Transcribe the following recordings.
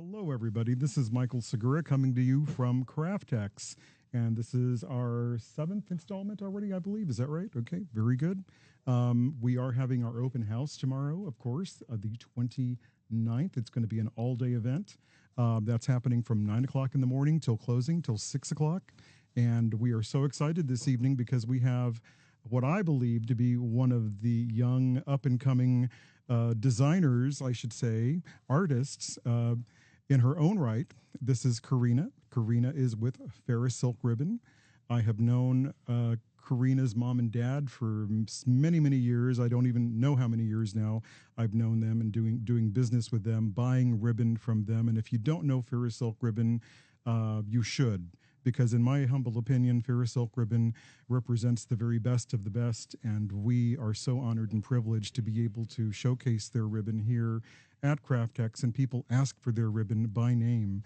Hello, everybody. This is Michael Segura coming to you from Craftex. And this is our seventh installment already, I believe. Is that right? Okay, very good. We are having our open house tomorrow, of course, the 29th. It's going to be an all-day event. That's happening from 9 o'clock in the morning till closing, till 6 o'clock. And we are so excited this evening because we have what I believe to be one of the young, up-and-coming designers, I should say, artists in her own right. This is Karina. Karina is with Farrisilk Ribbon. I have known Karina's mom and dad for many, many years. I don't even know how many years now I've known them and doing business with them, buying ribbon from them. And if you don't know Farrisilk Ribbon, you should. Because in my humble opinion, Farrisilk Ribbon represents the very best of the best, and we are so honored and privileged to be able to showcase their ribbon here at Craftex, and people ask for their ribbon by name.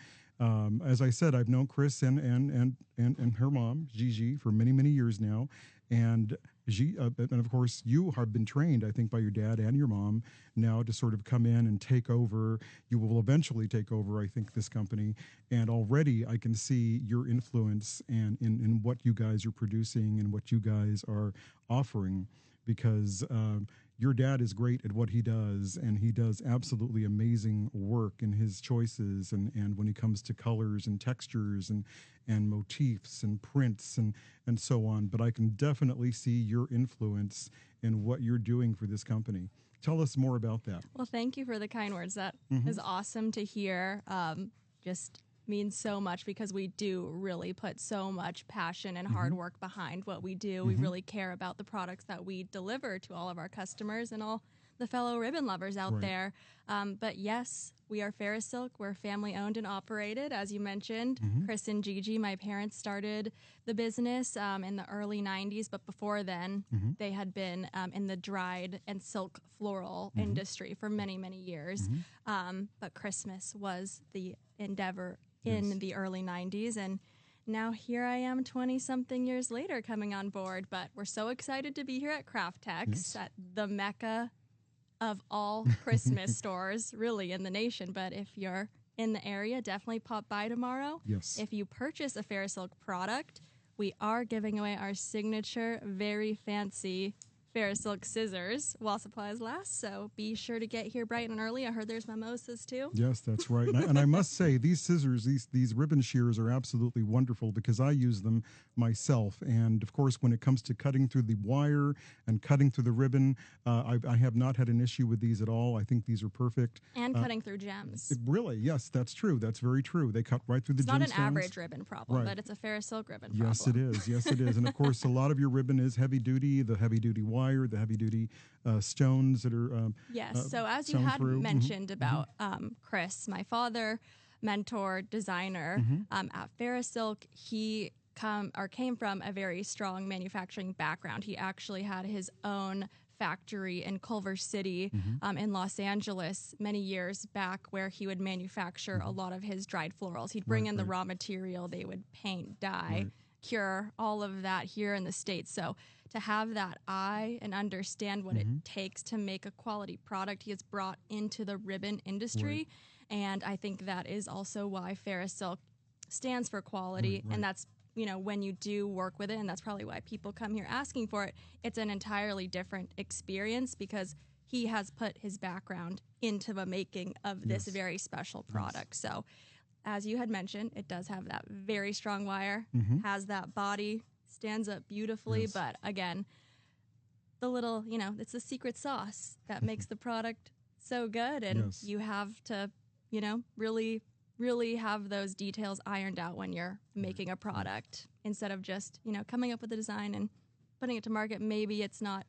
As I said, I've known Chris and her mom, Gigi, for many, many years now, and of course, you have been trained, I think, by your dad and your mom now to sort of come in and take over. You will eventually take over, I think, this company. And already I can see your influence and in what you guys are producing and what you guys are offering, because your dad is great at what he does, and he does absolutely amazing work in his choices and when it comes to colors and textures and motifs and prints and so on. But I can definitely see your influence in what you're doing for this company. Tell us more about that. Well, thank you for the kind words. That is awesome to hear. Just means so much because we do really put so much passion and hard work behind what we do. We really care about the products that we deliver to all of our customers and all the fellow ribbon lovers out there. But yes, we are Farrisilk. We're family owned and operated, as you mentioned. Chris and Gigi, my parents, started the business in the early 90s, but before then, they had been in the dried and silk floral industry for many, many years. But Christmas was the endeavor in the early 90s, and now here I am 20-something years later coming on board. But we're so excited to be here at Craftex, at the mecca of all Christmas stores, really, in the nation. But if you're in the area, definitely pop by tomorrow. Yes. If you purchase a Farrisilk product, we are giving away our signature, very fancy Farrisilk scissors while supplies last. So be sure to get here bright and early. I heard there's mimosas too. Yes, that's right. And I must say, these scissors, these ribbon shears are absolutely wonderful because I use them myself. And of course, when it comes to cutting through the wire and cutting through the ribbon, I have not had an issue with these at all. I think these are perfect. And cutting through gems. Really, yes, that's true. That's very true. They cut right through the gemstones. It's not an average ribbon problem, but it's a Farrisilk ribbon problem. Yes, it is. Yes, it is. And of course, a lot of your ribbon is heavy duty, the heavy duty wire, the heavy duty stones that are yes. So as you had mentioned about Chris, my father, mentor, designer at Farrisilk, he came from a very strong manufacturing background. He actually had his own factory in Culver City in Los Angeles many years back, where he would manufacture a lot of his dried florals. He'd bring in the raw material, they would paint, dye, cure, all of that here in the States. So to have that eye and understand what it takes to make a quality product, he has brought into the ribbon industry. And I think that is also why Farrisilk stands for quality. And that's, when you do work with it, and that's probably why people come here asking for it, it's an entirely different experience because he has put his background into the making of this very special product. So as you had mentioned, it does have that very strong wire, has that body, stands up beautifully. But again, the little, it's the secret sauce that makes the product so good. And you have to, really, really have those details ironed out when you're making a product instead of just, coming up with a design and putting it to market. Maybe it's not,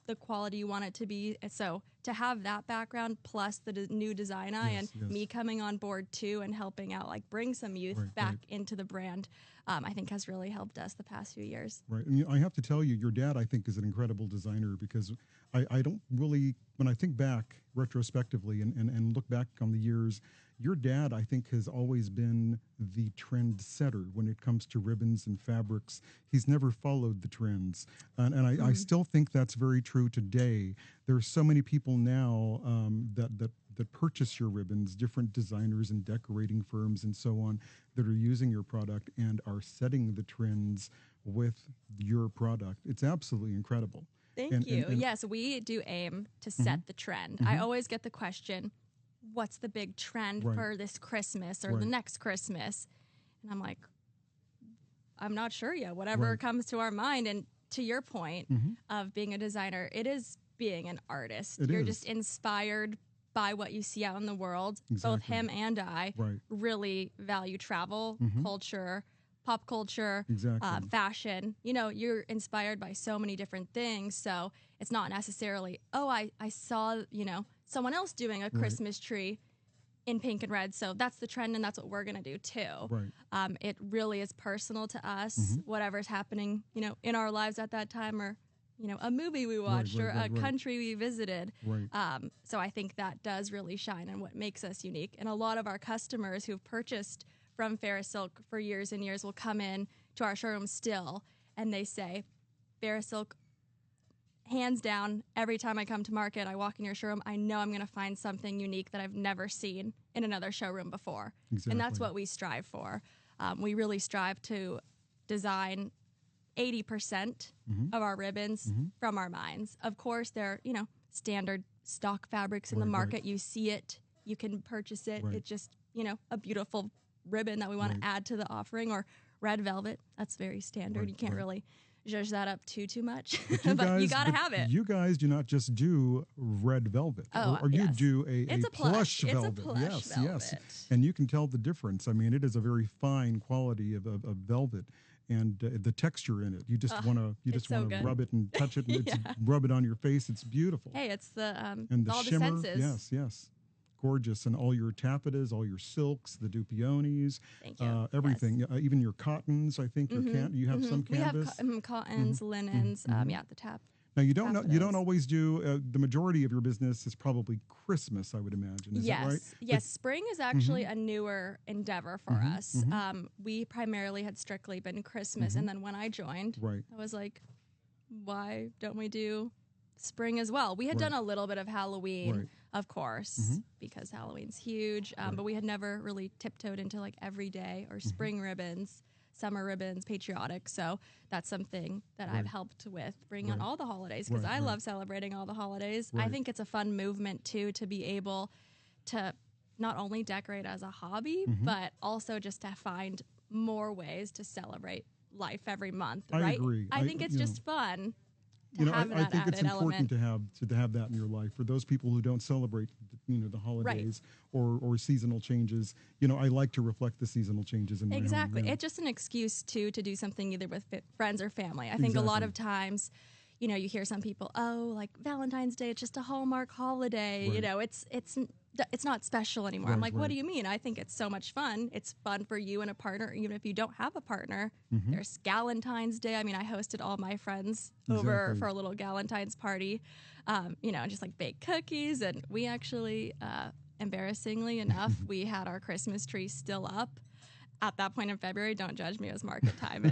the quality you want it to be. So to have that background plus the new design eye and me coming on board too and helping out, like bring some youth back into the brand, I think has really helped us the past few years. Right. And I have to tell you, your dad, I think, is an incredible designer because I don't really, when I think back retrospectively and look back on the years, your dad, I think, has always been the trend setter when it comes to ribbons and fabrics. He's never followed the trends. And I still think that's very true today. There are so many people now that that purchase your ribbons, different designers and decorating firms and so on that are using your product and are setting the trends with your product. It's absolutely incredible. Thank you. Yes, we do aim to set the trend. I always get the question, what's the big trend for this Christmas or the next Christmas? And I'm like, I'm not sure yet. Whatever comes to our mind. And to your point of being a designer, it is being an artist. You're just inspired by what you see out in the world. Exactly. Both him and I really value travel, culture, pop culture, fashion. You know, you're inspired by so many different things. So it's not necessarily, oh, I saw, you know, someone else doing a Christmas tree in pink and red. So that's the trend and that's what we're going to do too. Right. It really is personal to us, whatever's happening, you know, in our lives at that time, or, you know, a movie we watched or a country we visited. So I think that does really shine and what makes us unique. And a lot of our customers who've purchased from Farrisilk for years and years will come in to our showroom still and they say, Farrisilk, hands down, every time I come to market, I walk in your showroom, I know I'm going to find something unique that I've never seen in another showroom before. And that's what we strive for. We really strive to design 80% of our ribbons from our minds. Of course, they're, you know, standard stock fabrics in the market. You see it, you can purchase it. It's just, you know, a beautiful ribbon that we want to add to the offering, or red velvet. That's very standard. You can't really judge that up too much, but you got to have it. You guys do not just do red velvet, or you do a plush velvet. It's a plush velvet. Yes. And you can tell the difference. I mean, it is a very fine quality of velvet. And the texture in it, you just want to rub it and touch it, and rub it on your face. It's beautiful. Hey, it's the and the all shimmer. The senses. Yes, gorgeous. And all your taffetas, all your silks, the dupiones, everything. Even your cottons. I think you have some canvas. We have cottons, linens. The tap. Now you don't always do. The majority of your business is probably Christmas, I would imagine. Is that right? Yes. Spring is actually a newer endeavor for us. We primarily had strictly been Christmas, and then when I joined, I was like, why don't we do spring as well? We had done a little bit of Halloween, of course, because Halloween's huge, but we had never really tiptoed into like everyday or spring ribbons. Summer ribbons, patriotic. So that's something that I've helped with, bring on all the holidays, because I love celebrating all the holidays. I think it's a fun movement too, to be able to not only decorate as a hobby, but also just to find more ways to celebrate life every month. I agree. I think it's just fun. I think it's important to have that in your life. For those people who don't celebrate, the holidays or seasonal changes, I like to reflect the seasonal changes in my home. It's just an excuse to do something either with friends or family. I think a lot of times, you hear some people, like Valentine's Day, it's just a Hallmark holiday. It's not special anymore. I'm like, what do you mean? I think it's so much fun. It's fun for you and a partner, even if you don't have a partner. There's Galentine's Day. I mean, I hosted all my friends over for a little Galentine's party, just like bake cookies. And we actually, embarrassingly enough, we had our Christmas tree still up at that point in February. Don't judge me, it was market time.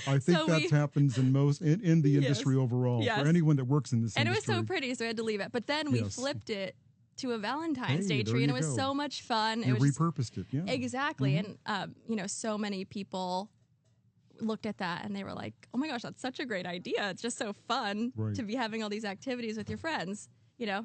I think that happens in the industry overall, for anyone that works in this industry. And it was so pretty, so we had to leave it. But then we flipped it to a Valentine's Day tree, and it was so much fun. You repurposed it, yeah. Exactly. And, so many people looked at that and they were like, oh my gosh, that's such a great idea. It's just so fun to be having all these activities with your friends,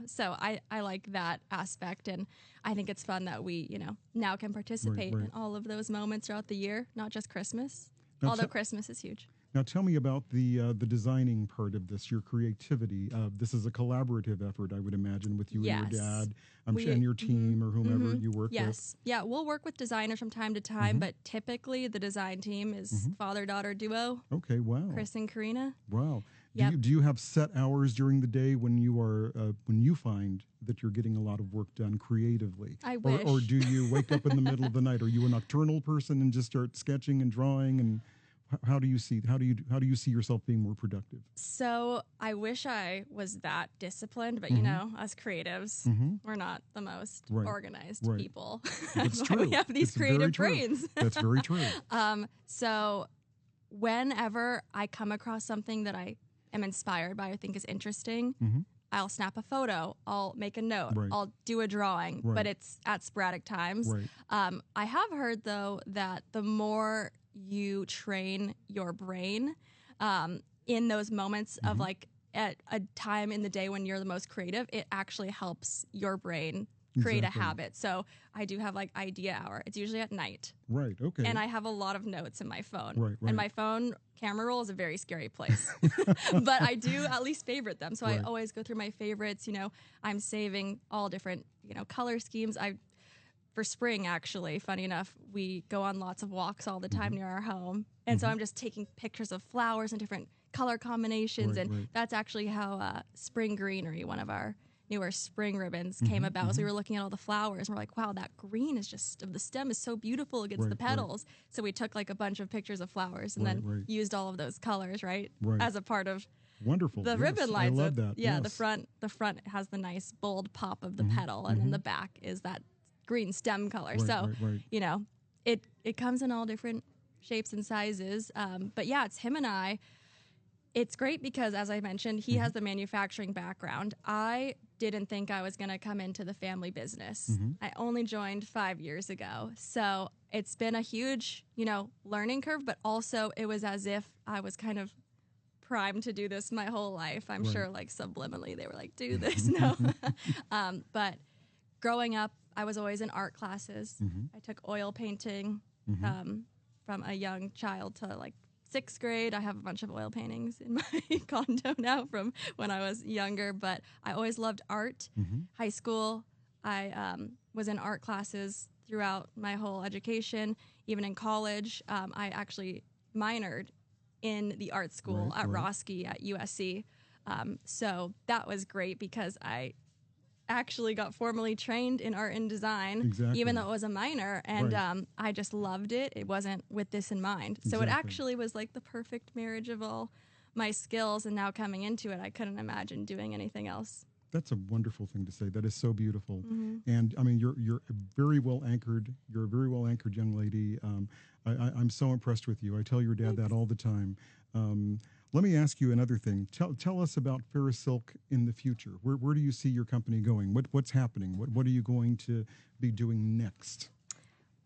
So I like that aspect, and I think it's fun that we, now can participate in all of those moments throughout the year, not just Christmas, although Christmas is huge. Now, tell me about the designing part of this, your creativity. This is a collaborative effort, I would imagine, with you and your dad and your team or whomever you work with. Yeah, we'll work with designers from time to time, but typically the design team is father-daughter duo. Okay, wow. Chris and Karina. Wow. Do you have set hours during the day when you are when you find that you're getting a lot of work done creatively? I wish. Or do you wake up in the middle of the night? Are you a nocturnal person and just start sketching and drawing? And how do you see yourself being more productive? So I wish I was that disciplined, but us creatives, we're not the most organized people. That's true. We have these creative brains. That's very true. So whenever I come across something that I am inspired by or think is interesting, I'll snap a photo, I'll make a note, Right. I'll do a drawing, Right. but it's at sporadic times. Right. I have heard, though, that the more you train your brain in those moments of like at a time in the day when you're the most creative, it actually helps your brain create a habit. So I do have like idea hour. It's usually at night. Right. Okay. And I have a lot of notes in my phone. Right. And my phone camera roll is a very scary place. But I do at least favorite them. So I always go through my favorites. You know, I'm saving all different, color schemes. For spring, actually, funny enough, we go on lots of walks all the time near our home. And so I'm just taking pictures of flowers and different color combinations. And that's actually how Spring Greenery, one of our newer spring ribbons, came about. So we were looking at all the flowers and we're like, wow, that green is just of the stem is so beautiful against the petals. So we took like a bunch of pictures of flowers and then used all of those colors, as a part of wonderful the ribbon lines. I love that. Yeah, the front has the nice bold pop of the petal, and then the back is that green stem color. It comes in all different shapes and sizes. But yeah, it's him and I. It's great because, as I mentioned, he has the manufacturing background. I didn't think I was going to come into the family business. I only joined 5 years ago. So it's been a huge, learning curve, but also it was as if I was kind of primed to do this my whole life. I'm sure like subliminally they were like, do this. No. But growing up, I was always in art classes. I took oil painting from a young child to like 6th grade. I have a bunch of oil paintings in my condo now from when I was younger, but I always loved art. High school, I was in art classes throughout my whole education. Even in college, I actually minored in the art school at Roski at USC. So that was great because I actually got formally trained in art and design, even though it was a minor, and I just loved it. It wasn't with this in mind. So it actually was like the perfect marriage of all my skills, and now coming into it, I couldn't imagine doing anything else. That's a wonderful thing to say. That is so beautiful. And I mean, you're very well anchored. You're a very well anchored young lady. I'm so impressed with you. I tell your dad that all the time. Let me ask you another thing. Tell us about Farrisilk in the future. Where do you see your company going? What's happening? What are you going to be doing next?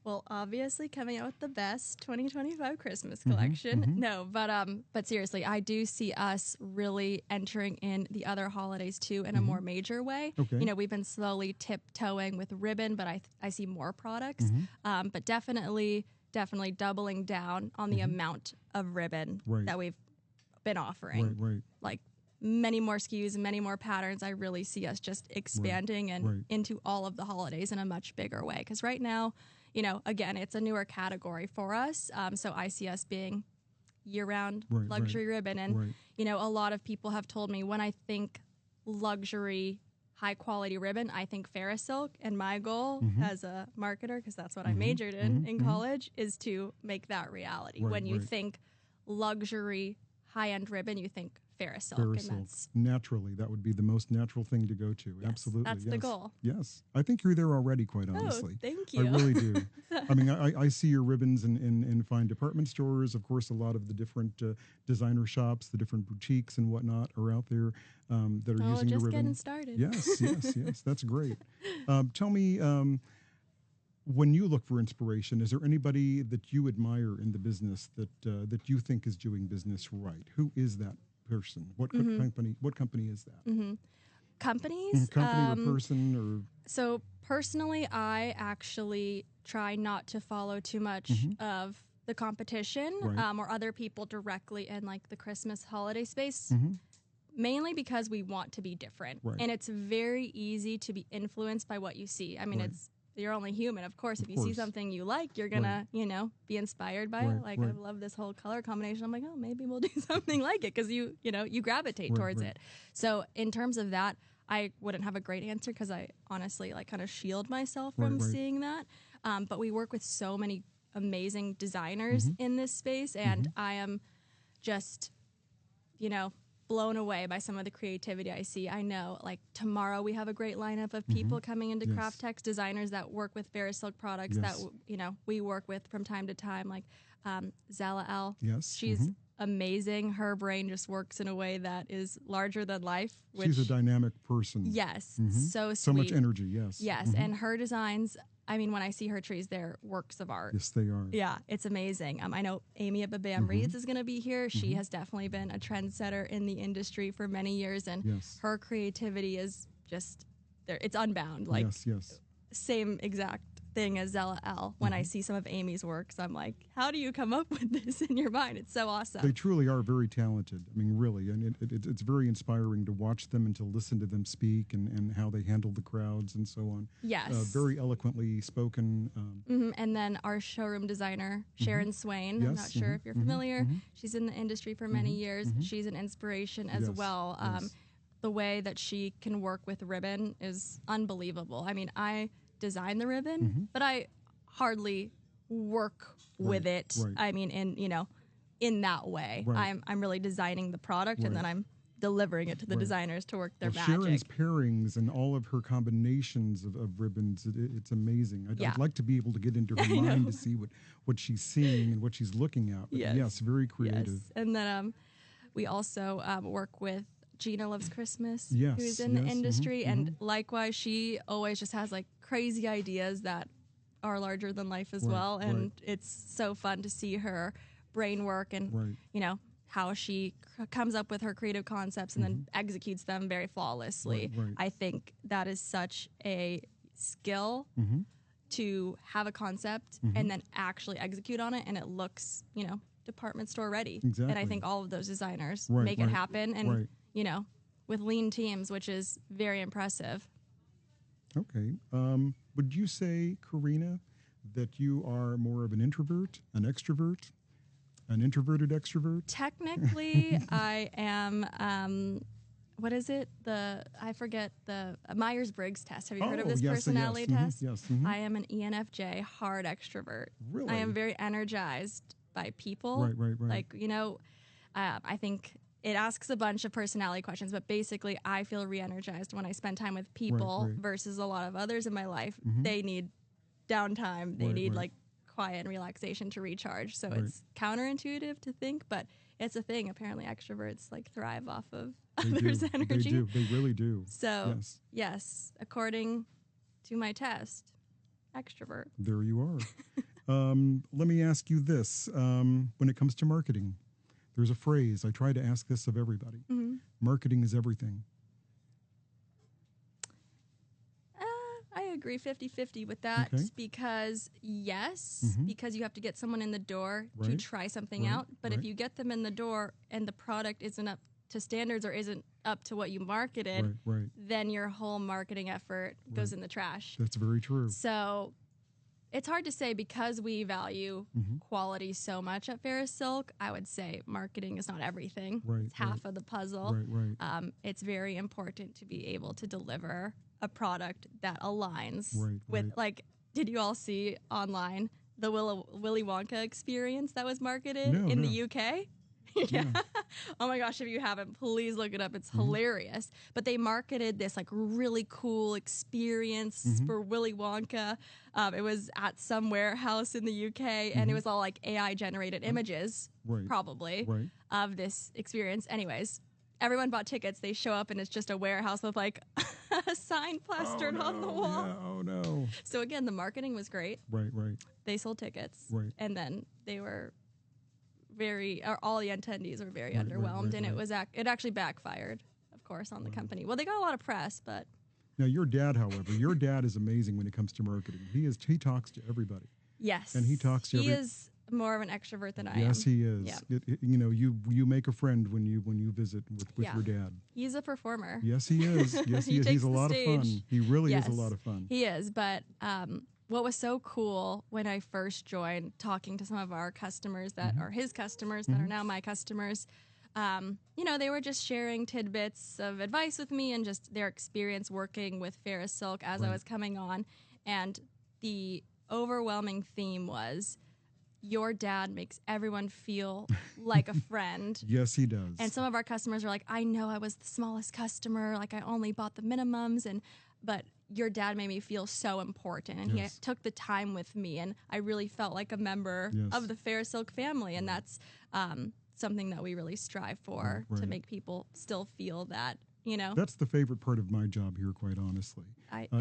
Well, obviously coming out with the best 2025 Christmas collection. No, but seriously, I do see us really entering in the other holidays too in a more major way. Okay. We've been slowly tiptoeing with ribbon, but I see more products. But definitely doubling down on the amount of ribbon that we've been offering. Like many more SKUs, many more patterns. I really see us just expanding and into all of the holidays in a much bigger way. Because right now, again, it's a newer category for us. So I see us being year-round luxury ribbon. And, a lot of people have told me when I think luxury, high-quality ribbon, I think Farrisilk. And my goal as a marketer, because that's what I majored in college, is to make that reality. When you think luxury, high-end ribbon, you think Farrisilk. Farrisilk. Naturally, that would be the most natural thing to go to. Yes, Absolutely. That's the goal. Yes. I think you're there already, quite honestly. Oh, thank you. I really do. I mean, I see your ribbons in fine department stores. Of course, a lot of the different designer shops, the different boutiques and whatnot are out there that are using your ribbon. Just getting started. Yes. That's great. Tell me, when you look for inspiration, is there anybody that you admire in the business that you think is doing business right? Who is that person? What company is that? Companies? Company or person or? So personally, I actually try not to follow too much of the competition or other people directly in like the Christmas holiday space. Mainly because we want to be different. And it's very easy to be influenced by what you see. I mean, you're only human, of course. If you see something you like, you're gonna, be inspired by it. Like I love this whole color combination. I'm like, oh, maybe we'll do something like it because you gravitate towards it. So in terms of that, I wouldn't have a great answer because I honestly like kind of shield myself from seeing that. But we work with so many amazing designers in this space, and I am just, blown away by some of the creativity I see. I know, like, tomorrow we have a great lineup of people coming into Craftex, designers that work with Farrisilk products that, we work with from time to time, like Zala L. Yes. She's amazing. Her brain just works in a way that is larger than life. She's a dynamic person. Yes, so sweet. So much energy, yes. Yes, and her designs, I mean, when I see her trees, they're works of art. Yes, they are. Yeah, it's amazing. I know Amy at Babam Reeds is going to be here. She has definitely been a trendsetter in the industry for many years, and her creativity is just, it's unbound. Like, yes. Same exact thing as Zella L. When I see some of Amy's works, I'm like, how do you come up with this in your mind? It's so awesome. They truly are very talented. I mean, really. And it's very inspiring to watch them and to listen to them speak and how they handle the crowds and so on. Yes. Very eloquently spoken. And then our showroom designer, Sharon Swain. I'm not sure if you're familiar. She's in the industry for many years. She's an inspiration as well. The way that she can work with ribbon is unbelievable. I mean, I design the ribbon, but I hardly work with it. I mean, in that way, I'm really designing the product and then I'm delivering it to the designers to work their magic. Sharon's pairings and all of her combinations of ribbons, it's amazing. I'd like to be able to get into her mind to see what she's seeing and what she's looking at. But yes, very creative. Yes. And then we also work with Gina Loves Christmas, who's in the industry, and likewise, she always just has like crazy ideas that are larger than life as well, and it's so fun to see her brain work and how she comes up with her creative concepts and then executes them very flawlessly. I think that is such a skill to have a concept and then actually execute on it, and it looks, department store ready. Exactly. And I think all of those designers make it happen, and with lean teams, which is very impressive. Okay. Would you say, Karina, that you are more of an introvert, an extrovert, an introverted extrovert? Technically, I am, what is it? I forget the Myers-Briggs test. Have you heard of this personality test? Yes. I am an ENFJ, hard extrovert. Really? I am very energized by people. Right. Like, I think it asks a bunch of personality questions, but basically I feel re-energized when I spend time with people versus a lot of others in my life. They need downtime. They need like quiet and relaxation to recharge. So it's counterintuitive to think, but it's a thing. Apparently extroverts like thrive off of others' energy. They do. They really do. So yes, according to my test, extrovert. There you are. Let me ask you this. When it comes to marketing, there's a phrase, I try to ask this of everybody. Marketing is everything. I agree 50-50 with that because, because you have to get someone in the door to try something out. But if you get them in the door and the product isn't up to standards or isn't up to what you marketed, then your whole marketing effort goes in the trash. That's very true. So it's hard to say because we value quality so much at Farrisilk. I would say marketing is not everything. It's half of the puzzle. It's very important to be able to deliver a product that aligns with, like, did you all see online the Willy Wonka experience that was marketed in the UK? Oh my gosh, if you haven't, please look it up. It's hilarious. But they marketed this like really cool experience for Willy Wonka. It was at some warehouse in the UK, and it was all like AI generated images, probably, of this experience. Anyways, everyone bought tickets. They show up, and it's just a warehouse with like a sign plastered on the wall. Yeah, oh no. So again, the marketing was great. They sold tickets, and then they were all the attendees were very underwhelmed, and it actually backfired, of course, on the company. Well, they got a lot of press, but now your dad, however, your dad is amazing when it comes to marketing. He talks to everybody. Yes, and he talks to. He is more of an extrovert than I am. Yes, he is. Yeah. You make a friend when you visit with your dad. He's a performer. Yes, he is. Yes, he is. He's a lot of fun. He really is a lot of fun. He is, but what was so cool when I first joined, talking to some of our customers that are his customers that are now my customers, they were just sharing tidbits of advice with me and just their experience working with Farrisilk as I was coming on. And the overwhelming theme was, your dad makes everyone feel like a friend. Yes, he does. And some of our customers are like, I know I was the smallest customer, like I only bought the minimums, but your dad made me feel so important, and he took the time with me, and I really felt like a member of the Farrisilk family, and that's something that we really strive for, to make people still feel that, you know. That's the favorite part of my job here, quite honestly,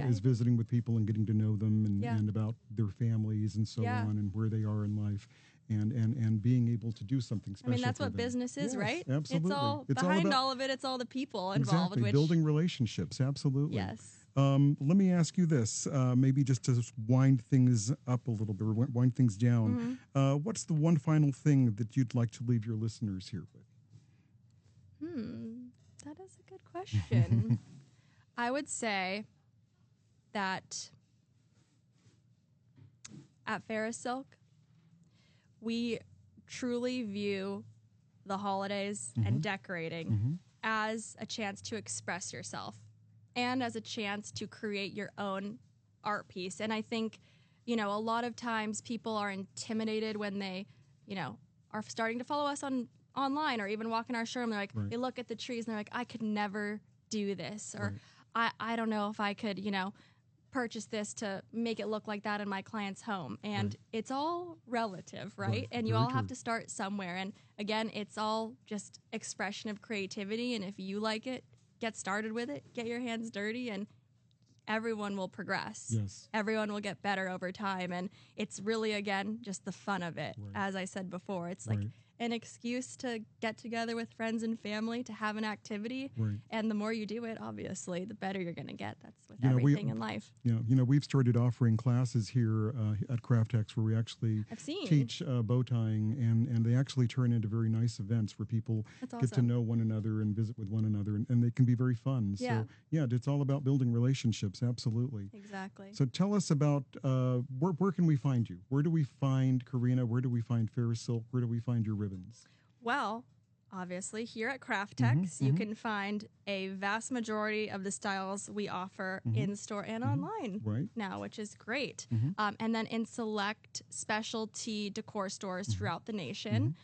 is I visiting with people and getting to know them and about their families and so on and where they are in life. And being able to do something special. I mean, that's for what them. business is, right? Absolutely. It's all it's behind all of it. It's all the people involved. Exactly. Building relationships. Absolutely. Yes. Let me ask you this, maybe just to wind things up a little bit, or wind things down. What's the one final thing that you'd like to leave your listeners here with? That is a good question. I would say that at Farrisilk, we truly view the holidays and decorating as a chance to express yourself and as a chance to create your own art piece. And I think, you know, a lot of times people are intimidated when they, you know, are starting to follow us online or even walk in our showroom. They're like, they look at the trees and they're like, I could never do this. Or I don't know if I could, you know, purchase this to make it look like that in my client's home. And it's all relative, right? And you all have to start somewhere. And again, it's all just expression of creativity. And if you like it, get started with it, get your hands dirty, and everyone will progress. Yes. Everyone will get better over time. And it's really, again, just the fun of it. As I said before, it's like an excuse to get together with friends and family to have an activity. And the more you do it, obviously, the better you're going to get. That's with everything in life. You know, we've started offering classes here at Craftex where we actually teach bow tying, and they actually turn into very nice events where people get to know one another and visit with one another, and they can be very fun. So, it's all about building relationships, absolutely. Exactly. So tell us about where can we find you? Where do we find Karina? Where do we find Farrisilk? Where do we find your ribbons? Well, obviously, here at Craftex, you can find a vast majority of the styles we offer in-store and online now, which is great. And then in select specialty decor stores throughout the nation.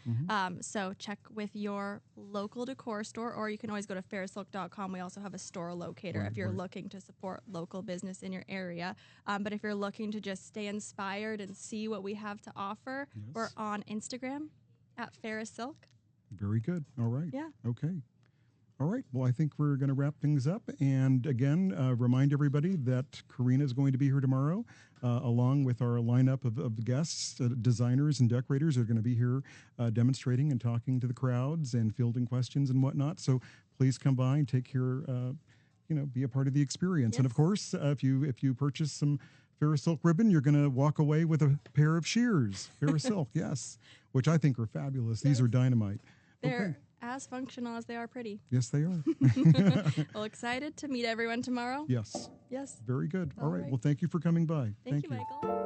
So check with your local decor store, or you can always go to Farrisilk.com. We also have a store locator if you're looking to support local business in your area. But if you're looking to just stay inspired and see what we have to offer, we're on Instagram at Farrisilk. Very good. All right. Yeah. Okay. All right. Well, I think we're going to wrap things up. And again, remind everybody that Karina is going to be here tomorrow, along with our lineup of guests, designers and decorators are going to be here demonstrating and talking to the crowds and fielding questions and whatnot. So please come by and take care, be a part of the experience. And of course, if you purchase some Farrisilk ribbon, you're going to walk away with a pair of shears. Farrisilk, yes, which I think are fabulous. These are dynamite. They're as functional as they are pretty. Yes, they are. Well, excited to meet everyone tomorrow. Yes. Yes. Very good. All right. Well, thank you for coming by. Thank you, Michael.